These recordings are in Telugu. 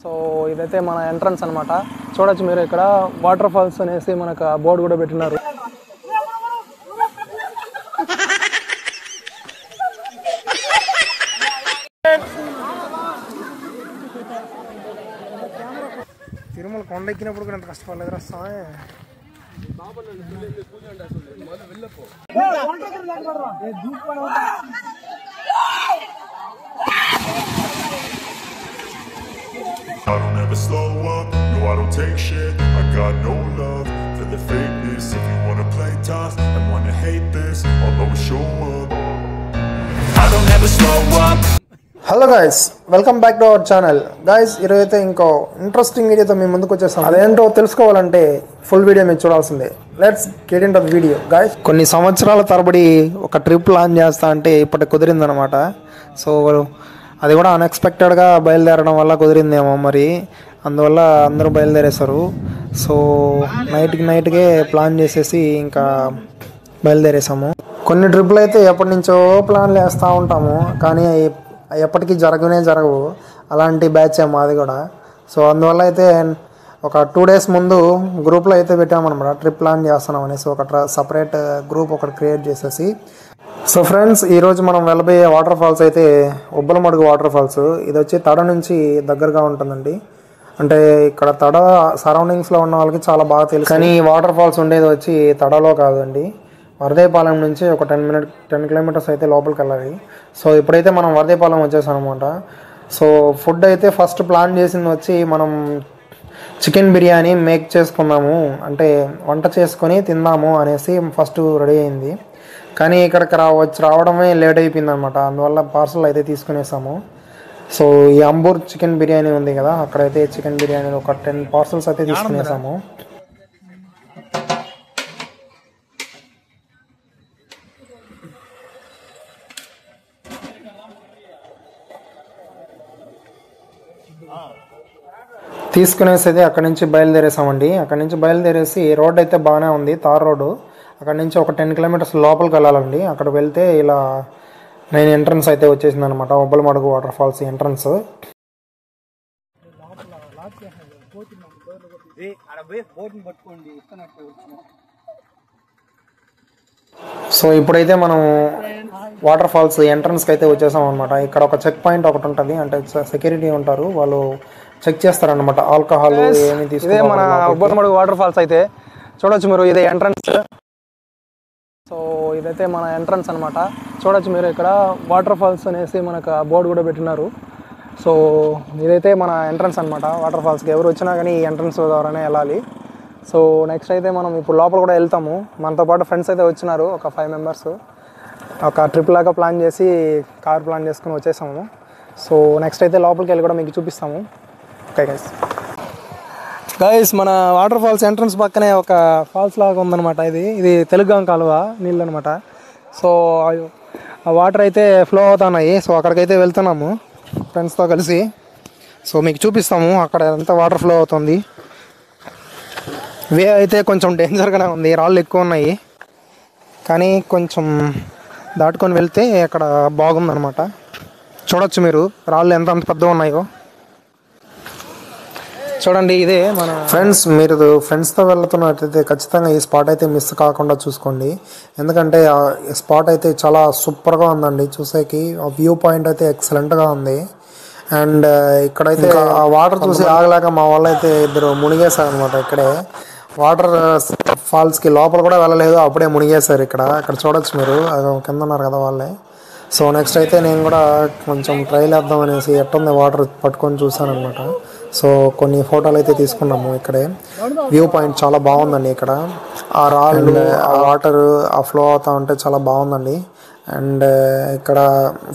సో ఇదైతే మన ఎంట్రన్స్ అన్నమాట. చూడొచ్చు మీరు ఇక్కడ వాటర్ ఫాల్స్ అనేసి మనకు బోర్డు కూడా పెట్టినారు. తిరుమల కొండ ఎక్కినప్పుడు కూడా ఎంత కష్టపడలేదురా Sai. I don't ever slow up, no I don't take shit. I got no love for the fakeness. If you wanna play tough and wanna hate this, I'll always show up. I don't ever slow up. Hello guys, welcome back to our channel. Guys ఈరోజైతే ఇంకో ఇంట్రెస్టింగ్ వీడియోతో మేము ముందుకు వచ్చేస్తాం. అదేంటో తెలుసుకోవాలంటే ఫుల్ వీడియో మీరు చూడాల్సిందే. Let's get in to the video guys. కొన్ని సంవత్సరాల తరబడి ఒక ట్రిప్ ప్లాన్ చేస్తా అంటే ఇప్పటికి కుదిరిందనమాట. సో అది కూడా అన్ఎక్స్పెక్టెడ్గా బయలుదేరడం వల్ల కుదిరిందేమో మరి, అందువల్ల అందరూ బయలుదేరేశారు. సో నైట్కే ప్లాన్ చేసేసి ఇంకా బయలుదేరేసాము. కొన్ని ట్రిప్లు అయితే ఎప్పటి నుంచో ప్లాన్లు వేస్తూ ఉంటాము, కానీ ఎప్పటికీ జరగవు. అలాంటి బ్యాచ్ మాది కూడా. సో అందువల్ల అయితే ఒక 2 days ముందు గ్రూప్లో అయితే పెట్టామన్నమాట, ట్రిప్ ప్లాన్ చేస్తున్నాం అనేసి. ఒక సపరేట్ గ్రూప్ ఒకటి క్రియేట్ చేసేసి. సో ఫ్రెండ్స్, ఈరోజు మనం వెళ్ళబోయే వాటర్ ఫాల్స్ అయితే ఉబ్బలమడుగు వాటర్ ఫాల్స్. ఇది వచ్చి తడ నుంచి దగ్గరగా ఉంటుందండి. అంటే ఇక్కడ తడ సరౌండింగ్స్లో ఉన్న వాళ్ళకి చాలా బాగా తెలుసు, కానీ వాటర్ ఫాల్స్ ఉండేది వచ్చి తడలో కాదండి, వరదేపాలెం నుంచి ఒక 10 kilometers అయితే లోపలికి వెళ్ళాలి. సో ఇప్పుడైతే మనం వరదేపాలెం వచ్చేసాం అనమాట. సో ఫుడ్ అయితే ఫస్ట్ ప్లాన్ చేసింది వచ్చి మనం చికెన్ బిర్యానీ మేక్ చేసుకున్నాము, అంటే వంట చేసుకొని తిందాము అనేసి ఫస్ట్ రెడీ అయింది. కానీ ఇక్కడికి రావడమే లేట్ అయిపోయింది అనమాట. అందువల్ల పార్సల్ అయితే తీసుకునేసాము. సో ఈ అంబూర్ చికెన్ బిర్యానీ ఉంది కదా, అక్కడైతే చికెన్ బిర్యానీ ఒక 10 parcels అయితే తీసుకునేసాము. తీసుకునేసి అక్కడి నుంచి బయలుదేరేసామండి. అక్కడి నుంచి బయలుదేరేసి రోడ్ అయితే బాగానే ఉంది, తార్ రోడ్డు. అక్కడ నుంచి ఒక 10 kilometers లోపలికి వెళ్ళాలండి. అక్కడ వెళ్తే ఇలా మెయిన్ ఎంట్రన్స్ అయితే వచ్చేసింది అనమాట, Ubbalamadugu water falls entrance. So ఇప్పుడైతే మనం వాటర్ ఫాల్స్ ఎంట్రన్స్కి అయితే వచ్చేసాం అనమాట. ఇక్కడ ఒక చెక్ పాయింట్ ఒకటి ఉంటుంది, అంటే సెక్యూరిటీ ఉంటారు, వాళ్ళు చెక్ చేస్తారనమాట ఆల్కహాల్ ఏమి తీసుకుంటే. మన ఉబ్బలమడుగు వాటర్ ఫాల్స్ అయితే చూడొచ్చు మీరు, ఇదే ఎంట్రన్స్. సో ఇదైతే మన ఎంట్రన్స్ అనమాట. చూడొచ్చు మీరు ఇక్కడ వాటర్ ఫాల్స్ అనేసి మనకు బోర్డు కూడా పెట్టినారు. సో ఇదైతే మన ఎంట్రన్స్ అనమాట వాటర్ ఫాల్స్కి. ఎవరు వచ్చినా కానీ ఈ ఎంట్రన్స్ ద్వారానే వెళ్ళాలి. సో నెక్స్ట్ అయితే మనం ఇప్పుడు లోపల కూడా వెళ్తాము. మనతో పాటు ఫ్రెండ్స్ అయితే వచ్చినారు, ఒక 5 members. ఒక ట్రిప్ లాగా ప్లాన్ చేసి కార్ ప్లాన్ చేసుకుని వచ్చేసాము. సో నెక్స్ట్ అయితే లోపలికి వెళ్ళి కూడా మీకు చూపిస్తాము. ఓకే గైస్, మన వాటర్ ఫాల్స్ ఎంట్రన్స్ పక్కనే ఒక ఫాల్స్ లాగా ఉందన్నమాట. ఇది తెలుగుగాం కాలువ నీళ్ళు అనమాట. సో ఆ వాటర్ అయితే ఫ్లో అవుతున్నాయి. సో అక్కడికైతే వెళ్తున్నాము ఫ్రెండ్స్తో కలిసి. సో మీకు చూపిస్తాము అక్కడ ఎంత వాటర్ ఫ్లో అవుతుంది. వే అయితే కొంచెం డేంజర్గానే ఉంది, రాళ్ళు ఎక్కువ ఉన్నాయి, కానీ కొంచెం దాటుకొని వెళ్తే అక్కడ బాగుందన్నమాట. చూడొచ్చు మీరు రాళ్ళు ఎంత పెద్దగా ఉన్నాయో. చూడండి, ఇదే మన ఫ్రెండ్స్. మీరు ఫ్రెండ్స్తో వెళ్తున్నట్టయితే ఖచ్చితంగా ఈ స్పాట్ అయితే మిస్ కాకుండా చూసుకోండి, ఎందుకంటే ఆ స్పాట్ అయితే చాలా సూపర్గా ఉందండి చూసేకి. ఆ వ్యూ పాయింట్ అయితే ఎక్సలెంట్గా ఉంది. అండ్ ఇక్కడైతే ఆ వాటర్ చూసి ఆగలేక మా వాళ్ళు అయితే 2 మునిగేశారు అనమాట. ఇక్కడే వాటర్ ఫాల్స్కి లోపల కూడా వెళ్ళలేదు, అప్పుడే మునిగేశారు ఇక్కడ చూడొచ్చు మీరు, కింద ఉన్నారు కదా వాళ్ళే. సో నెక్స్ట్ అయితే నేను కూడా కొంచెం ట్రైల్ వేద్దాం అనేసి ఎట్టుంది వాటర్ పట్టుకొని చూసాను అనమాట. సో కొన్ని ఫోటోలు అయితే తీసుకున్నాము. ఇక్కడే వ్యూ పాయింట్ చాలా బాగుందండి. ఇక్కడ ఆ రాళ్ళు, ఆ వాటర్, ఆ ఫ్లో అవుతా ఉంటే చాలా బాగుందండి. అండ్ ఇక్కడ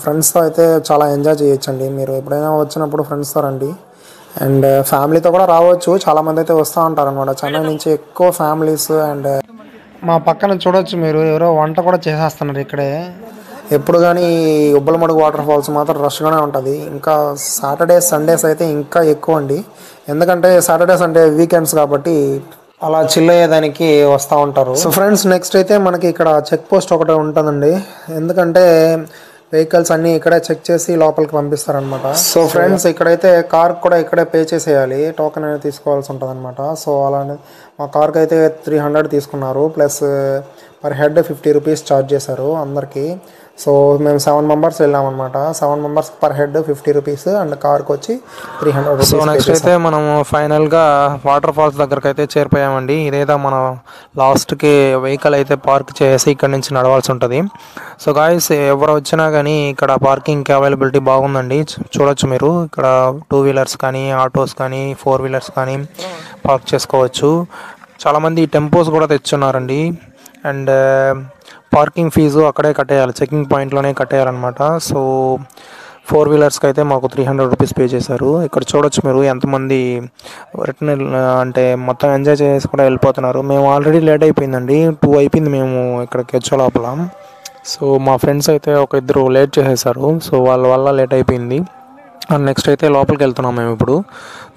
ఫ్రెండ్స్తో అయితే చాలా ఎంజాయ్ చేయొచ్చండి. మీరు ఎప్పుడైనా వచ్చినప్పుడు ఫ్రెండ్స్తో రండి. అండ్ ఫ్యామిలీతో కూడా రావచ్చు, చాలామంది అయితే వస్తూ ఉంటారు అనమాట. చెన్నై నుంచి ఎక్కువ ఫ్యామిలీస్. అండ్ మా పక్కన చూడొచ్చు మీరు, ఎవరో వంట కూడా చేసేస్తున్నారు ఇక్కడే. ఎప్పుడు కానీ ఉబ్బలమడుగు వాటర్ ఫాల్స్ మాత్రం రష్గానే ఉంటుంది. ఇంకా సాటర్డేస్ సండేస్ అయితే ఇంకా ఎక్కువ అండి, ఎందుకంటే సాటర్డే సండే వీకెండ్స్ కాబట్టి అలా చిల్ అయ్యేదానికి వస్తూ ఉంటారు. సో ఫ్రెండ్స్, నెక్స్ట్ అయితే మనకి ఇక్కడ చెక్ పోస్ట్ ఒకటి ఉంటుందండి. ఎందుకంటే వెహికల్స్ అన్నీ ఇక్కడే చెక్ చేసి లోపలికి పంపిస్తారనమాట. సో ఫ్రెండ్స్ ఇక్కడైతే కార్ కూడా ఇక్కడే పే చేసేయాలి, టోకెన్ అనేది తీసుకోవాల్సి ఉంటుంది అనమాట. సో అలానే మా కార్కి అయితే 300 తీసుకున్నారు, plus per head 50 rupees charge చేశారు అందరికీ. సో మేము 7 మెంబర్స్ వెళ్ళామన్నమాట. 7 members per head 50 rupees and కార్కి వచ్చి 300 రూపీస్. సో నెక్స్ట్ అయితే మనము ఫైనల్గా వాటర్ ఫాల్స్ దగ్గరకు అయితే చేరిపోయామండి. ఇదైతే మనం లాస్ట్కి వెహికల్ అయితే పార్క్ చేసి ఇక్కడ నుంచి నడవాల్సి ఉంటుంది. సో గాయస్ ఎవరు వచ్చినా కానీ ఇక్కడ పార్కింగ్కి అవైలబిలిటీ బాగుందండి. చూడొచ్చు మీరు ఇక్కడ 2 వీలర్స్ కానీ, ఆటోస్ కానీ, 4 వీలర్స్ కానీ పార్క్ చేసుకోవచ్చు. చాలామంది టెంపోస్ కూడా తెచ్చున్నారండి. అండ్ పార్కింగ్ ఫీజు అక్కడే కట్టేయాలి, చెకింగ్ పాయింట్లోనే కట్టేయాలన్నమాట. సో 4 వీలర్స్కి అయితే మాకు 300 రూపీస్ పే చేశారు. ఇక్కడ చూడొచ్చు మీరు ఎంతమంది రిటర్న్ అంటే మొత్తం ఎంజాయ్ చేసి కూడా వెళ్ళిపోతున్నారు. మేము ఆల్రెడీ లేట్ అయిపోయిందండి, 2 అయిపోయింది మేము ఇక్కడికి వచ్చే లోపల. సో మా ఫ్రెండ్స్ అయితే ఒక ఇద్దరు లేట్ చేసేసారు, సో వాళ్ళ వల్ల లేట్ అయిపోయింది. అండ్ నెక్స్ట్ అయితే లోపలికి వెళ్తున్నాం మేము ఇప్పుడు.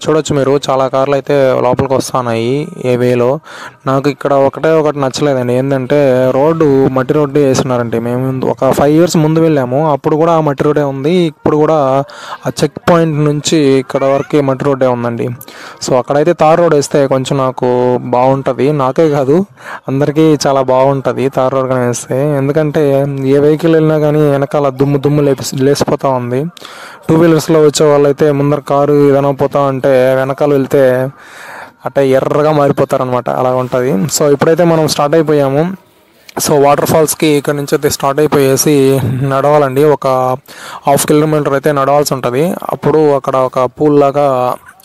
చూడొచ్చు మీరు చాలా కార్లు అయితే లోపలికి వస్తున్నాయి ఏ వేలో. నాకు ఇక్కడ ఒకటి నచ్చలేదండి, ఏంటంటే రోడ్డు మట్టి రోడ్డు వేస్తున్నారంటే. మేము ఒక 5 ఇయర్స్ ముందు వెళ్ళాము, అప్పుడు కూడా ఆ మట్టి రోడ్డే ఉంది. ఇప్పుడు కూడా ఆ చెక్ పాయింట్ నుంచి ఇక్కడ వరకు మట్టి రోడ్డే ఉందండి. సో అక్కడైతే తార్ రోడ్ వేస్తే కొంచెం నాకు బాగుంటుంది, నాకే కాదు అందరికీ చాలా బాగుంటుంది తార్ రోడ్ కానీ వేస్తే. ఎందుకంటే ఏ వెహికల్ వెళ్ళినా కానీ వెనకాల దుమ్ము లేసిపోతూ ఉంది. 2 వీలర్స్లో వచ్చే వాళ్ళైతే ముందర కారు ఏదైనా పోతా ఉంటే వెనకాల వెళ్తే అట్టే ఎర్రగా మారిపోతారనమాట, అలా ఉంటుంది. సో ఇప్పుడైతే మనం స్టార్ట్ అయిపోయాము. సో వాటర్ ఫాల్స్కి ఇక్కడ నుంచి అయితే స్టార్ట్ అయిపోయేసి నడవాలండి. ఒక 1/2 కిలోమీటర్ అయితే నడవాల్సి ఉంటుంది. అప్పుడు అక్కడ ఒక పూల్ లాగా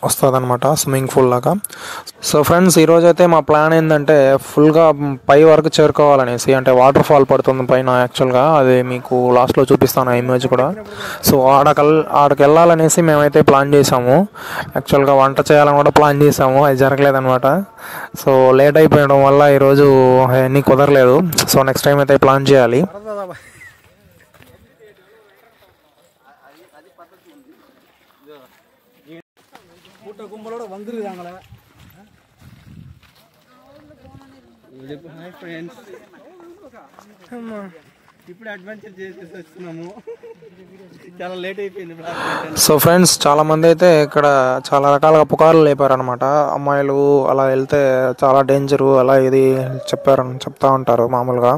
వస్తుంది అనమాట, స్విమ్మింగ్ పూల్ లాగా. సో ఫ్రెండ్స్ ఈరోజు అయితే మా ప్లాన్ ఏంటంటే ఫుల్గా పై వరకు చేరుకోవాలనేసి. అంటే వాటర్ ఫాల్ పడుతుంది పైన యాక్చువల్గా, అది మీకు లాస్ట్లో చూపిస్తాను ఆ ఇమేజ్ కూడా. సో ఆడకి వెళ్ళాలనేసి మేమైతే ప్లాన్ చేసాము. యాక్చువల్గా వంట చేయాలని కూడా ప్లాన్ చేసాము, అది జరగలేదన్నమాట. సో లేట్ అయిపోయడం వల్ల ఈరోజు అన్నీ కుదరలేదు. సో నెక్స్ట్ టైం అయితే ప్లాన్ చేయాలి. கும்பலோட வந்துருக்காங்களே. ఇప్పుడు అడ్వెంచర్ చేసేసి వస్తున్నాము, చాలా లేట్ అయిపోయింది. సో ఫ్రెండ్స్ చాలామంది అయితే ఇక్కడ చాలా రకాలుగా పుకార్లు లేపారనమాట. అమ్మాయిలు అలా వెళ్తే చాలా డేంజరు అలా ఇది చెప్తా ఉంటారు మామూలుగా.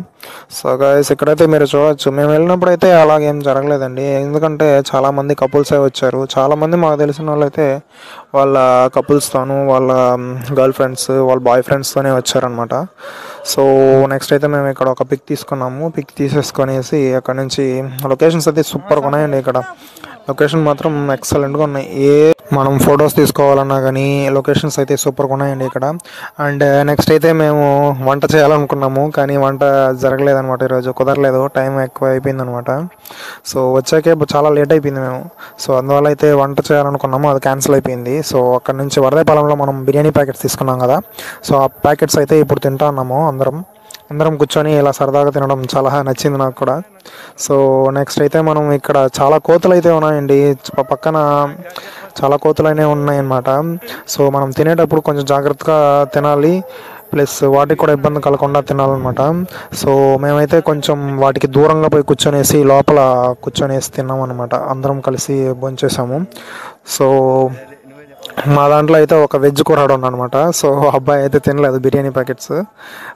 సో గైస్ ఇక్కడైతే మీరు చూడవచ్చు, మేము వెళ్ళినప్పుడు అయితే అలాగేం జరగలేదండి. ఎందుకంటే చాలామంది కపుల్సే వచ్చారు. చాలామంది మాకు తెలిసిన వాళ్ళైతే వాళ్ళ కపుల్స్తోనూ, వాళ్ళ గర్ల్ ఫ్రెండ్స్, వాళ్ళ బాయ్ ఫ్రెండ్స్తోనే వచ్చారనమాట. సో నెక్స్ట్ అయితే మేము ఇక్కడ ఒక పిక్ తీసుకున్నాము. పిక్ తీసేసుకొనేసి అక్కడ నుంచి లొకేషన్స్ అయితే సూపర్గా ఉన్నాయండి. ఇక్కడ లొకేషన్ మాత్రం ఎక్సలెంట్గా ఉన్నాయి. మనం ఫొటోస్ తీసుకోవాలన్నా కానీ లొకేషన్స్ అయితే సూపర్గా ఉన్నాయండి ఇక్కడ. అండ్ నెక్స్ట్ అయితే మేము వంట చేయాలనుకున్నాము, కానీ వంట జరగలేదనమాట, ఈరోజు కుదరలేదు, టైం ఎక్కువ అయిపోయింది అనమాట. సో వచ్చాకే చాలా లేట్ అయిపోయింది మేము. సో అందువల్ల అయితే వంట చేయాలనుకున్నాము, అది క్యాన్సిల్ అయిపోయింది. సో అక్కడ నుంచి వరదాయపాలెంలో మనం బిర్యానీ ప్యాకెట్స్ తీసుకున్నాం కదా, సో ఆ ప్యాకెట్స్ అయితే ఇప్పుడు తింటా ఉన్నాము అందరం కూర్చొని ఇలా సరదాగా తినడం చాలా నచ్చింది నాకు కూడా. సో నెక్స్ట్ అయితే మనం ఇక్కడ చాలా కోతులు అయితే ఉన్నాయండి, పక్కన చాలా కోతులు అనేవి ఉన్నాయన్నమాట. సో మనం తినేటప్పుడు కొంచెం జాగ్రత్తగా తినాలి, ప్లస్ వాటికి కూడా ఇబ్బంది కలగకుండా తినాలన్నమాట. సో మేమైతే కొంచెం వాటికి దూరంగా పోయి కూర్చొనేసి లోపల కూర్చొనేసి తిన్నాం అనమాట, అందరం కలిసి భోంచేసాము. సో మా దాంట్లో అయితే ఒక వెజ్ కుర్రాడు ఉన్నాడనమాట. సో అబ్బాయి అయితే తినలేదు బిర్యానీ ప్యాకెట్స్.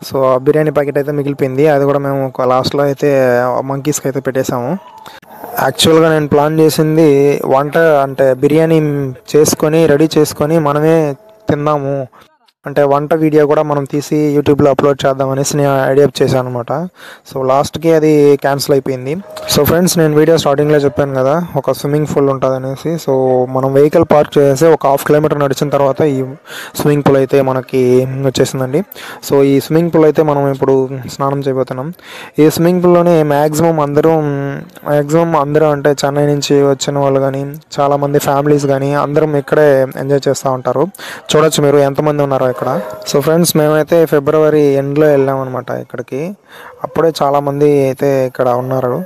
సో ఆ బిర్యానీ ప్యాకెట్ అయితే మిగిలిపోయింది, అది కూడా మేము లాస్ట్లో అయితే మంకీస్కి అయితే పెట్టేసాము. యాక్చువల్గా నేను ప్లాన్ చేసింది వంట అంటే బిర్యానీ రెడీ చేసుకొని మనమే తిందాము, అంటే వంట వీడియో కూడా మనం తీసి యూట్యూబ్లో అప్లోడ్ చేద్దామనేసి నేను ఐడియా చేశాను అనమాట. సో లాస్ట్కి అది క్యాన్సిల్ అయిపోయింది. సో ఫ్రెండ్స్ నేను వీడియో స్టార్టింగ్లో చెప్పాను కదా ఒక స్విమ్మింగ్ పూల్ ఉంటుంది అనేసి. సో మనం వెహికల్ పార్క్ చేసి ఒక 1/2 కిలోమీటర్ నడిచిన తర్వాత ఈ స్విమ్మింగ్ పూల్ అయితే మనకి వచ్చేసిందండి. సో ఈ స్విమ్మింగ్ పూల్ అయితే మనం ఇప్పుడు స్నానం చేయబోతున్నాం. ఈ స్విమ్మింగ్ పూల్లోనే మ్యాక్సిమం అందరూ అంటే చెన్నై నుంచి వచ్చిన వాళ్ళు కానీ, చాలామంది ఫ్యామిలీస్ కానీ అందరం ఇక్కడే ఎంజాయ్ చేస్తూ ఉంటారు. చూడొచ్చు మీరు ఎంతమంది ఉన్నారో ఇక్కడ. సో ఫ్రెండ్స్ మేమైతే ఫిబ్రవరి ఎండ్లో వెళ్ళామన్నమాట ఇక్కడికి, అప్పుడే చాలామంది అయితే ఇక్కడ ఉన్నారు.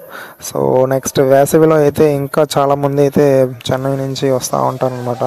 సో నెక్స్ట్ వేసవిలో అయితే ఇంకా చాలామంది అయితే చెన్నై నుంచి వస్తూ ఉంటారనమాట.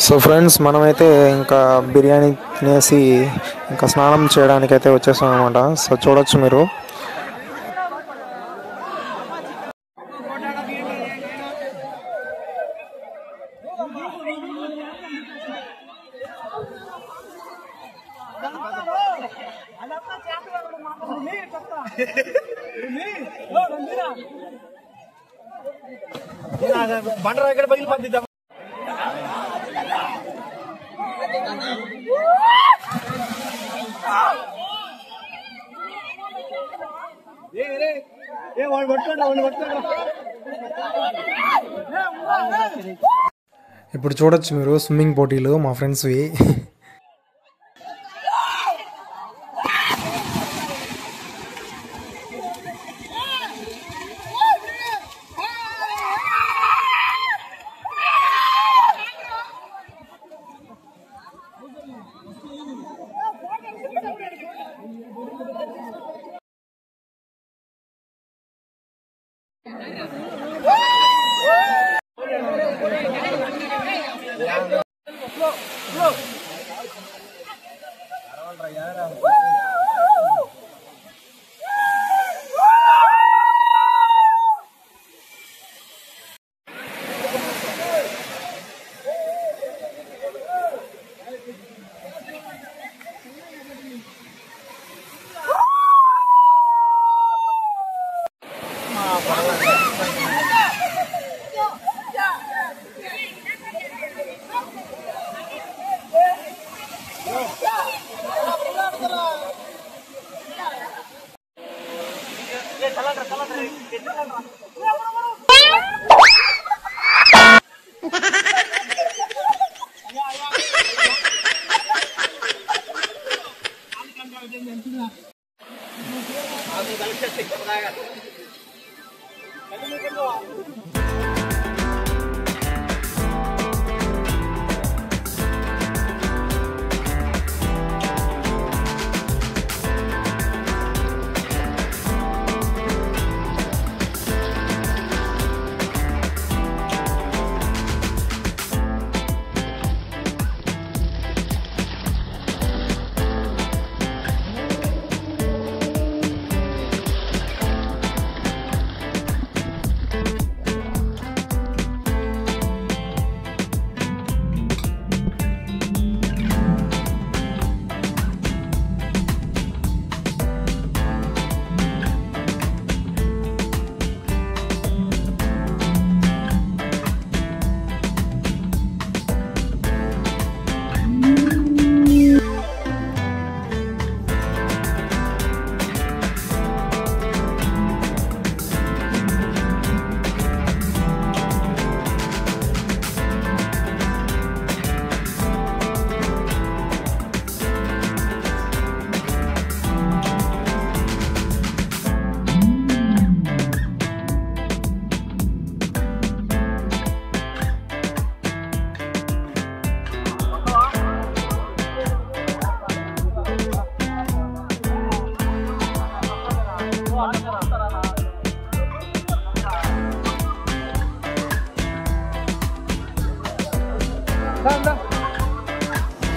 సో ఫ్రెండ్స్, మనమైతే ఇంకా బిర్యానీ తినేసి ఇంకా స్నానం చేయడానికి అయితే వచ్చేసాం అనమాట. సో చూడొచ్చు మీరు. బండరా ఇక్కడ పగిలి పంపిద్దాం. ఇప్పుడు చూడొచ్చు మీరు స్విమ్మింగ్ పోటీలు మా ఫ్రెండ్స్వి.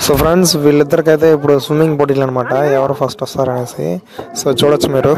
సో ఫ్రెండ్స్, వీళ్ళిద్దరికైతే ఇప్పుడు స్విమ్మింగ్ పోటీలు అనమాట, ఎవరు ఫస్ట్ వస్తారనేసి. సో చూడొచ్చు మీరు.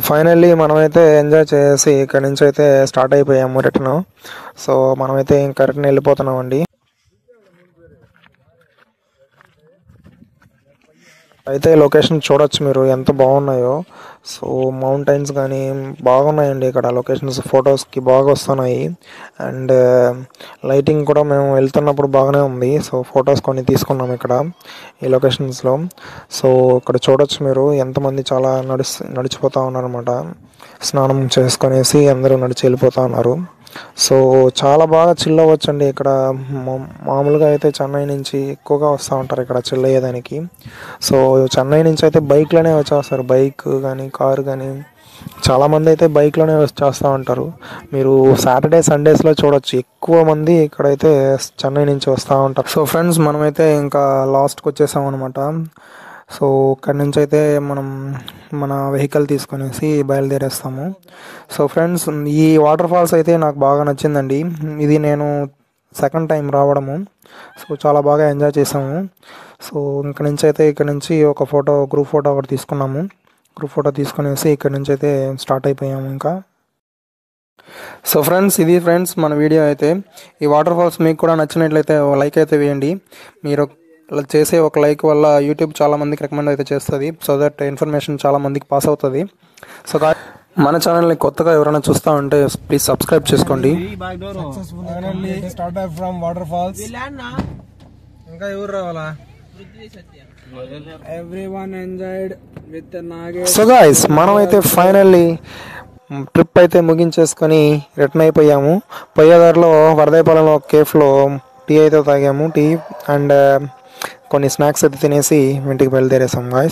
ఫైనల్లీ మనమైతే ఎంజాయ్ చేసి ఇక్కడ నుంచి అయితే స్టార్ట్ అయిపోయాము రిటర్న్. సో మనమైతే ఇంకా రిటర్న్ వెళ్ళిపోతున్నామండి. అయితే లొకేషన్ చూడొచ్చు మీరు ఎంత బాగున్నాయో. సో మౌంటైన్స్ కానీ బాగున్నాయండి ఇక్కడ లొకేషన్స్, ఫొటోస్కి బాగా వస్తున్నాయి. అండ్ లైటింగ్ కూడా మేము వెళ్తున్నప్పుడు బాగానే ఉంది. సో ఫొటోస్ కొన్ని తీసుకున్నాం ఇక్కడ ఈ లొకేషన్స్లో. సో ఇక్కడ చూడొచ్చు మీరు ఎంతమంది చాలా నడిచిపోతూ ఉన్నారన్నమాట. స్నానం చేసుకొనేసి అందరూ నడిచి వెళ్ళిపోతూ ఉన్నారు. సో చాలా బాగా చిల్ అవ్వచ్చండి ఇక్కడ. మామూలుగా అయితే చెన్నై నుంచి ఎక్కువగా వస్తూ ఉంటారు ఇక్కడ చిల్ అయ్యేదానికి. సో చెన్నై నుంచి అయితే బైక్లోనే వచ్చేస్తారు, బైక్ కానీ కారు కానీ. చాలామంది అయితే బైక్లోనే వచ్చేస్తూ ఉంటారు. మీరు సాటర్డే సండేస్లో చూడొచ్చు ఎక్కువ మంది ఇక్కడైతే చెన్నై నుంచి వస్తూ ఉంటారు. సో ఫ్రెండ్స్ మనమైతే ఇంకా లాస్ట్కి వచ్చేసాం అనమాట. సో ఇక్కడ నుంచి అయితే మనం మన వెహికల్ తీసుకొనేసి బయలుదేరేస్తాము. సో ఫ్రెండ్స్ ఈ వాటర్ ఫాల్స్ అయితే నాకు బాగా నచ్చిందండి. ఇది నేను సెకండ్ టైం రావడము. సో చాలా బాగా ఎంజాయ్ చేసాము. సో ఇక్కడ నుంచి ఒక గ్రూప్ ఫోటో ఒకటి తీసుకున్నాము. గ్రూప్ ఫోటో తీసుకునేసి ఇక్కడ నుంచి అయితే స్టార్ట్ అయిపోయాము ఇంకా. సో ఫ్రెండ్స్ ఇది మన వీడియో అయితే. ఈ వాటర్ ఫాల్స్ మీకు కూడా నచ్చినట్లయితే లైక్ అయితే వేయండి. మీరు అలా చేసే ఒక లైక్ వల్ల యూట్యూబ్ చాలా మందికి రికమెండ్ అయితే చేస్తుంది. సో దట్ ఇన్ఫర్మేషన్ చాలా మందికి పాస్ అవుతుంది. సో మన ఛానల్ని కొత్తగా ఎవరైనా చూస్తూ ఉంటే ప్లీజ్ సబ్స్క్రైబ్ చేసుకోండి. ఇంకా ఎవరు రావాలా? సో గాయ్స్ మనమైతే ఫైనల్లీ ట్రిప్ అయితే ముగించేసుకొని రిటర్న్ అయిపోయాము. పోయేదారిలో వరదాయపాలెంలో కేఫ్లో టీ అయితే తాగాము. టీ అండ్ కొన్ని స్నాక్స్ అయితే తినేసి ఇంటికి బయలుదేరేసాం గాయ్స్.